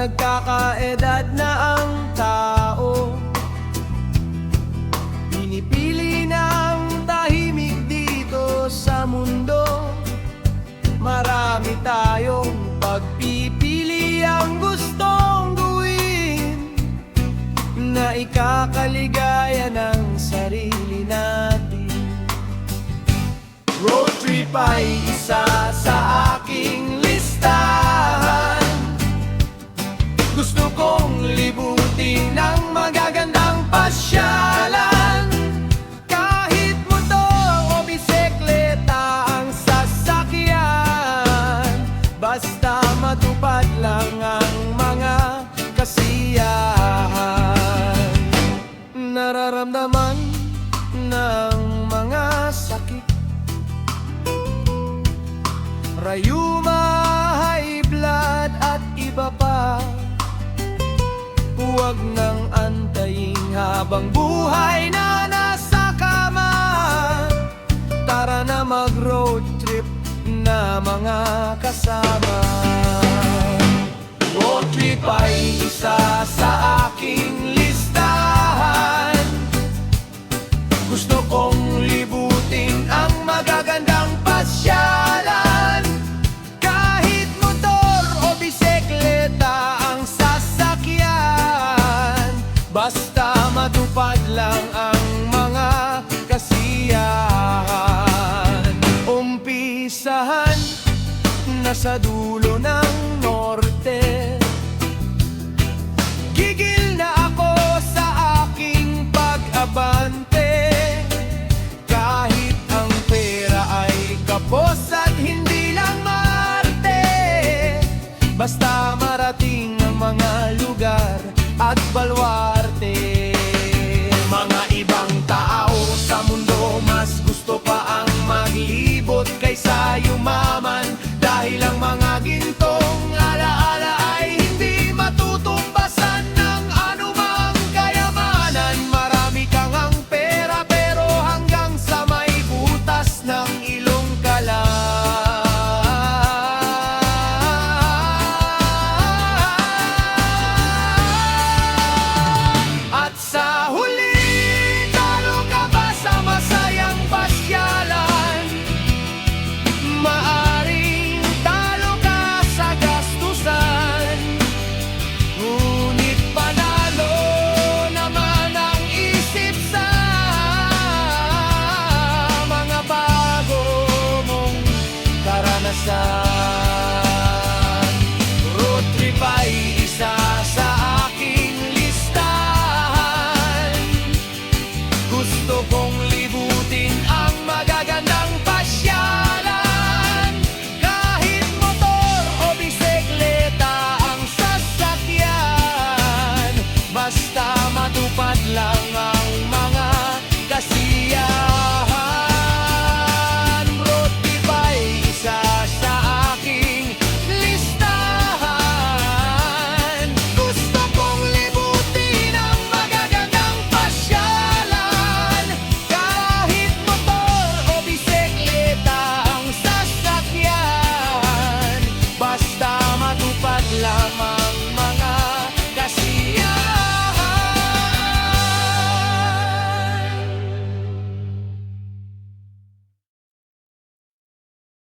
nagkakaedad na ang tao, pinipili ng tahimik dito sa mundo. Marami tayong pagpipili ang gustong gawin na ikakaligaya ng sarili natin. Road trip ay isa sa aking listahan. Gusto kong libutin ang magagandang pasyalan. Kahit motor o bisikleta ang sasakyan, basta matupad lang ang mga kasiyahan. Nararamdaman ng mga sakit, rayuma, high blood at iba pa. Huwag nang antayin habang buhay na nasa kama. Tara na mag-road trip na mga kasama. Road trip ay isa sa aking listahan. Gusto kong libutin ang magagandang pasyalan. Kahit motor o bisikleta ang sasakyan, basta matupad lang ang mga kasiyahan. Umpisahan na sa dulo ng norte, gigil na ako sa aking pag-abante. Kahit ang pera ay kapos at hindi lang Marte, basta marating ang mga lugar at baluarte. Mga ibang tao sa mundo mas gusto pa ang maglibot kaysa yumaman.